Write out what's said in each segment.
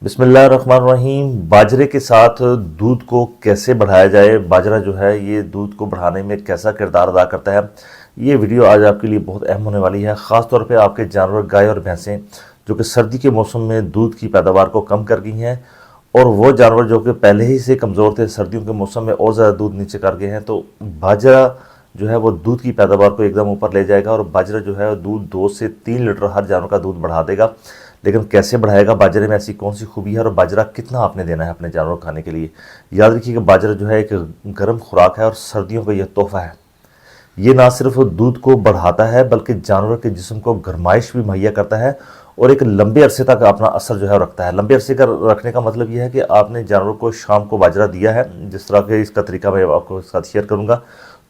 बिस्मिल्लाहिर्रहमानिर्रहीम। बाजरे के साथ दूध को कैसे बढ़ाया जाए, बाजरा जो है ये दूध को बढ़ाने में कैसा किरदार अदा करता है, ये वीडियो आज आपके लिए बहुत अहम होने वाली है। ख़ास तौर पे आपके जानवर गाय और भैंसें जो कि सर्दी के मौसम में दूध की पैदावार को कम कर गई हैं, और वो जानवर जो कि पहले ही से कमज़ोर थे, सर्दियों के मौसम में और ज़्यादा दूध नीचे कर गए हैं, तो बाजरा जो है वो दूध की पैदावार को एकदम ऊपर ले जाएगा। और बाजरा जो है दूध 2 से 3 लीटर हर जानवर का दूध बढ़ा देगा। लेकिन कैसे बढ़ाएगा, बाजरे में ऐसी कौन सी खूबी है और बाजरा कितना आपने देना है अपने जानवर को खाने के लिए। याद रखिए कि बाजरा जो है एक गर्म खुराक है और सर्दियों का यह तोहफा है। ये ना सिर्फ दूध को बढ़ाता है बल्कि जानवर के जिस्म को गरमाइश भी मुहैया करता है और एक लंबे अरसे तक अपना असर जो है रखता है। लंबे अरसे का रखने का मतलब यह है कि आपने जानवर को शाम को बाजरा दिया है, जिस तरह के इसका तरीका मैं आपको साथ शेयर करूंगा,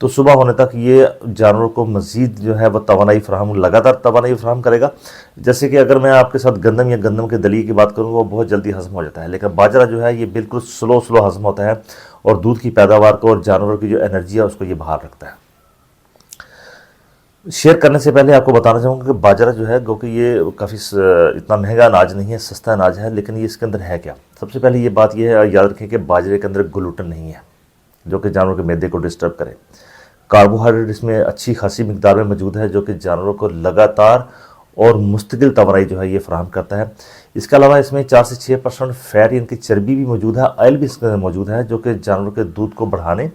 तो सुबह होने तक ये जानवर को मज़ीद जो है वह तवानाई फ्राहम, लगातार तवानाई फ्राहम करेगा। जैसे कि अगर मैं आपके साथ गंदम या गंदम के दलिए की बात करूँ, वो बहुत जल्दी हज़म हो जाता है, लेकिन बाजरा जो है ये बिल्कुल स्लो हज़म होता है और दूध की पैदावार को और जानवर की जो एनर्जी है उसको ये बाहर रखता है। शेयर करने से पहले आपको बताना चाहूँगा कि बाजरा जो है, क्योंकि ये काफ़ी इतना महंगा अनाज नहीं है, सस्ता अनाज है, लेकिन ये इसके अंदर है क्या। सबसे पहले ये बात ये है, याद रखें कि बाजरे के अंदर ग्लूटेन नहीं है जो कि जानवर के मैदे को डिस्टर्ब करे। कार्बोहाइड्रेट इसमें अच्छी खासी मिकदार में मौजूद है जो कि जानवरों को लगातार और मुस्तकिल तवानाई जो है ये फराहम करता है। इसके अलावा इसमें 4 से 6% फैट यानी कि चर्बी भी मौजूद है, ऑयल भी इसके अंदर मौजूद है जो कि जानवर के दूध को बढ़ाने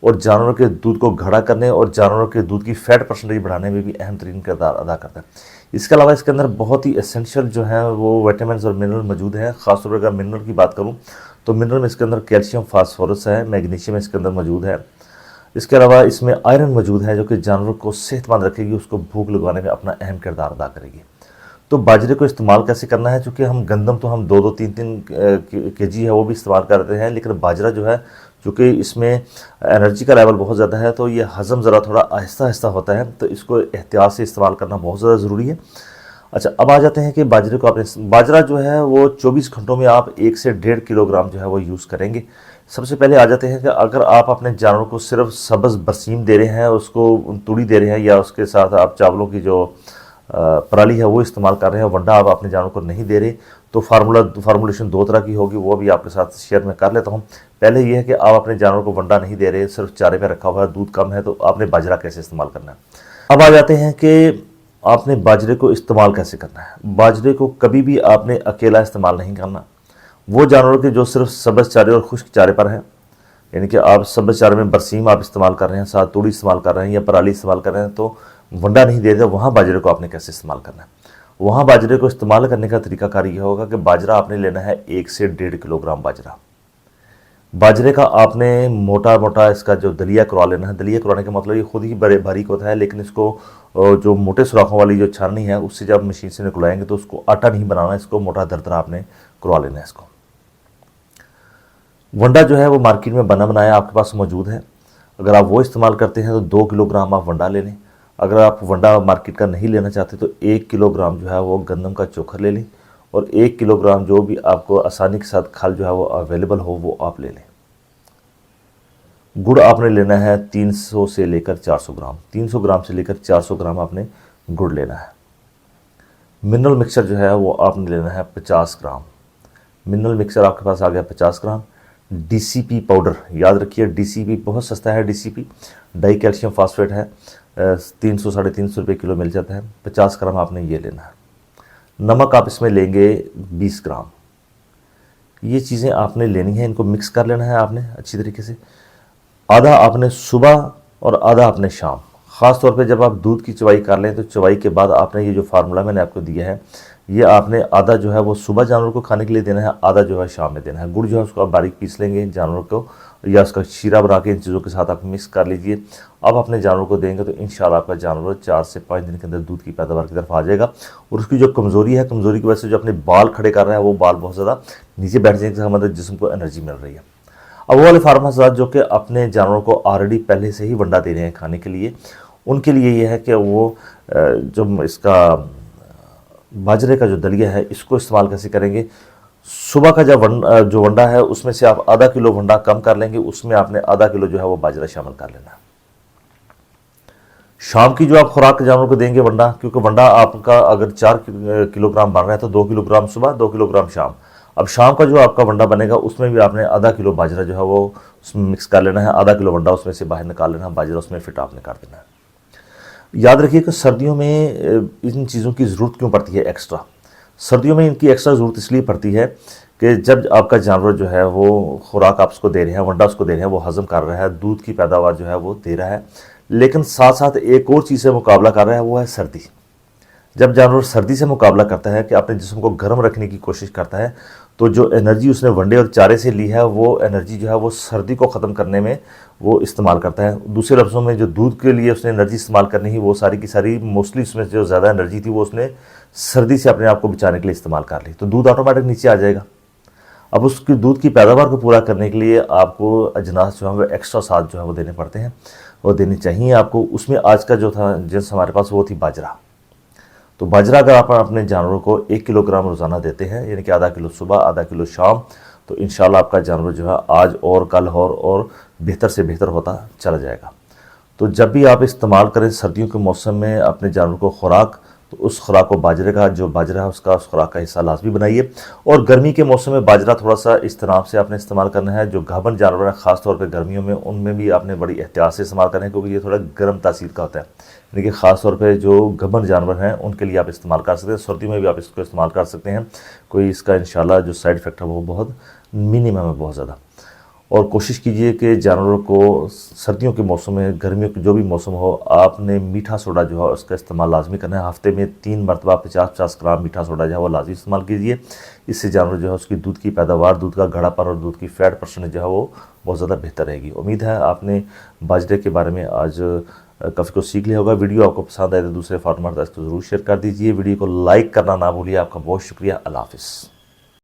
और जानवर के दूध को घड़ा करने और जानवरों के दूध की फैट परसेंटेज बढ़ाने में भी अहम तरीन किरदार अदा करता है। इसके अलावा इसके अंदर बहुत ही एसेंशियल जो है वो विटामिन और मिनरल मौजूद है। ख़ासतौर पर अगर मिनरल की बात करूँ तो मिनरल में इसके अंदर कैल्शियम, फास्फोरस है, मैग्नीशियम इसके अंदर मौजूद है। इसके अलावा इसमें आयरन मौजूद है जो कि जानवर को सेहतमंद रखेगी, उसको भूख लगवाने में अपना अहम किरदार अदा करेगी। तो बाजरे को इस्तेमाल कैसे करना है, चूँकि हम गंदम तो हम 2-2, 3-3 केजी है वो भी इस्तेमाल करते हैं, लेकिन बाजरा जो है चूँकि इसमें एनर्जी का लेवल बहुत ज़्यादा है तो ये हज़म ज़रा थोड़ा आहिस्ता आहिस्ता होता है, तो इसको एहतियात से इस्तेमाल करना बहुत ज़्यादा ज़रूरी है। अच्छा, अब आ जाते हैं कि बाजरे को आपने, बाजरा जो है वो 24 घंटों में आप 1 से 1.5 किलोग्राम जो है वो यूज़ करेंगे। सबसे पहले आ जाते हैं कि अगर आप अपने जानवर को सिर्फ सब्ज़ बरसीम दे रहे हैं, उसको तूड़ी दे रहे हैं, या उसके साथ आप चावलों की जो पराली है वो इस्तेमाल कर रहे हैं, वंडा आप अपने जानवर को नहीं दे रहे, तो फार्मूलेशन 2 तरह की होगी, वो भी आपके साथ शेयर में कर लेता हूँ। पहले ये है कि आप अपने जानवर को वंडा नहीं दे रहे, सिर्फ चारे पे रखा हुआ है, दूध कम है, तो आपने बाजरा कैसे इस्तेमाल करना है। अब आ जाते हैं कि आपने बाजरे को इस्तेमाल कैसे करना है। बाजरे को कभी भी आपने अकेला इस्तेमाल नहीं करना। वो जानवर के जो सिर्फ सब्ज़ चारे और खुश्क चारे पर हैं, यानी कि आप सब्ज़ चारे में बरसीम आप इस्तेमाल कर रहे हैं, साथ तूड़ी इस्तेमाल कर रहे हैं या पराली इस्तेमाल कर रहे हैं, तो वंडा नहीं दे रहे, वहाँ बाजरे को आपने कैसे इस्तेमाल करना है। वहाँ बाजरे को इस्तेमाल करने का तरीकाकार ये होगा कि बाजरा आपने लेना है 1 से 1.5 किलोग्राम बाजरा। बाजरे का आपने मोटा मोटा इसका जो दलिया करवा लेना है। दलिया करवाने का मतलब ये खुद ही बड़े बारीक होता है, लेकिन इसको जो मोटे सुराखों वाली जो छाननी है उससे जब मशीन से निकलवाएंगे तो उसको आटा नहीं बनाना, इसको मोटा दरदरा आपने करवा लेना है। इसको वंडा जो है वो मार्केट में बना बनाया आपके पास मौजूद है, अगर आप वो इस्तेमाल करते हैं तो 2 किलोग्राम आप वंडा ले लें। अगर आप वंडा मार्केट का नहीं लेना चाहते तो 1 किलोग्राम जो है वो गंदम का चोखर ले लें, और 1 किलोग्राम जो भी आपको आसानी के साथ खल जो है वो अवेलेबल हो वो आप ले लें। गुड़ आपने लेना है 300 से लेकर 400 ग्राम, 300 ग्राम से लेकर 400 ग्राम आपने गुड़ लेना है। मिनरल मिक्सचर जो है वो आपने लेना है 50 ग्राम। मिनरल मिक्सचर आपके पास आ गया 50 ग्राम। डीसीपी पाउडर, याद रखिए डीसीपी बहुत सस्ता है, डीसीपी डाई कैल्शियम फास्फेट है, 300 साढ़े 300 रुपये किलो मिल जाता है। 50 ग्राम आपने ये लेना है। नमक आप इसमें लेंगे 20 ग्राम। ये चीज़ें आपने लेनी है, इनको मिक्स कर लेना है आपने अच्छी तरीके से। आधा आपने सुबह और आधा आपने शाम। ख़ास तौर पे जब आप दूध की चवाई कर लें तो चवाई के बाद आपने ये जो फार्मूला मैंने आपको दिया है, ये आपने आधा जो है वो सुबह जानवर को खाने के लिए देना है, आधा जो है शाम में देना है। गुड़ जो है उसको आप बारीक पीस लेंगे जानवर को, या उसका शीरा बना के इन चीज़ों के साथ आप मिक्स कर लीजिए। अब अपने जानवर को देंगे तो इंशाल्लाह आपका जानवर 4 से 5 दिन के अंदर दूध की पैदावार की तरफ आ जाएगा। और उसकी जो कमज़ोरी है, कमज़ोरी की वजह से जो अपने बाल खड़े कर रहा है वो बाल बहुत ज़्यादा नीचे बैठ जाएंगे, हमारे जिस्म को एनर्जी मिल रही है। अब वो वाले फार्मर हज़रात जो कि अपने जानवरों को ऑलरेडी पहले से ही वंडा दे रहे हैं खाने के लिए, उनके लिए ये है कि वो जो इसका बाजरे का जो दलिया है इसको इस्तेमाल कैसे करेंगे। सुबह का जो वंडा है उसमें से आप आधा किलो वंडा कम कर लेंगे, उसमें आपने आधा किलो जो है वो बाजरा शामिल कर लेना है। शाम की जो आप खुराक जानवर को देंगे वंडा, क्योंकि वंडा आपका अगर 4 किलोग्राम बन रहा है तो 2 किलोग्राम सुबह 2 किलोग्राम शाम। अब शाम का जो आपका वंडा बनेगा उसमें भी आपने आधा किलो बाजरा जो है वो उसमें मिक्स कर लेना है, आधा किलो वंडा उसमें से बाहर निकाल लेना है, बाजरा उसमें फिट आपने कर देना है। याद रखिए कि सर्दियों में इन चीज़ों की ज़रूरत क्यों पड़ती है एक्स्ट्रा। सर्दियों में इनकी एक्स्ट्रा ज़रूरत इसलिए पड़ती है कि जब आपका जानवर जो है वो खुराक आप उसको दे रहे हैं, वंडा उसको दे रहे हैं, वो हज़म कर रहा है, दूध की पैदावार जो है वो दे रहा है, लेकिन साथ साथ एक और चीज़ से मुकाबला कर रहा है, वो है सर्दी। जब जानवर सर्दी से मुकाबला करता है कि अपने जिस्म को गर्म रखने की कोशिश करता है, तो जो एनर्जी उसने वंडे और चारे से ली है वो एनर्जी जो है वो सर्दी को ख़त्म करने में वो इस्तेमाल करता है। दूसरे लफ्ज़ों में जो दूध के लिए उसने एनर्जी इस्तेमाल करनी ही, वो सारी की सारी मोस्टली उसमें जो ज़्यादा एनर्जी थी वो उसने सर्दी से अपने आप को बचाने के लिए इस्तेमाल कर ली, तो दूध ऑटोमेटिक नीचे आ जाएगा। अब उसकी दूध की पैदावार को पूरा करने के लिए आपको अजनास जो है वो एक्स्ट्रा साथ जो है वो देने पड़ते हैं और देने चाहिए आपको। उसमें आज का जो था जिन्स हमारे पास वो थी बाजरा। तो बाजरा अगर आप अपने जानवरों को 1 किलोग्राम रोज़ाना देते हैं, यानी कि आधा किलो सुबह आधा किलो शाम, तो इंशाल्लाह आपका जानवर जो है आज और कल और बेहतर से बेहतर होता चला जाएगा। तो जब भी आप इस्तेमाल करें सर्दियों के मौसम में अपने जानवर को खुराक, तो उस खुराक को बाजरे का जो बाजरा है उसका उस खुराक का हिस्सा लाजमी बनाइए। और गर्मी के मौसम में बाजरा थोड़ा सा इस तरह से आपने इस्तेमाल करना है। जो गाभन जानवर है ख़ासतौर पर गर्मियों में, उनमें भी आपने बड़ी एहतियात से इस्तेमाल करना है, क्योंकि ये थोड़ा गर्म तासीर का होता है। यानी कि ख़ास तौर पे जो गाभन जानवर हैं उनके लिए आप इस्तेमाल कर सकते हैं, सर्दियों में भी आप इसको इस्तेमाल कर सकते हैं। कोई इसका इंशाल्लाह जो साइड इफ़ेक्ट है वो बहुत मिनिमम है, बहुत ज़्यादा। और कोशिश कीजिए कि जानवरों को सर्दियों के मौसम में, गर्मियों के जो भी मौसम हो, आपने मीठा सोडा जो है उसका इस्तेमाल लाजमी करना है। हफ्ते में 3 मरतबा 50-50 ग्राम मीठा सोडा जो है वो लाजमी इस्तेमाल कीजिए। इससे जानवर जो है उसकी दूध की पैदावार, दूध का गाढ़ापन और दूध की फैट परसेंटेज जो है वो बहुत ज़्यादा बेहतर रहेगी। उम्मीद है आपने बाजरे के बारे में आज काफ़ी कुछ सीख लिया होगा। वीडियो आपको पसंद आए तो दूसरे फार्मर तक ज़रूर शेयर कर दीजिए। वीडियो को लाइक करना ना भूलिए। आपका बहुत शुक्रिया। अल्लाह हाफ़िज़।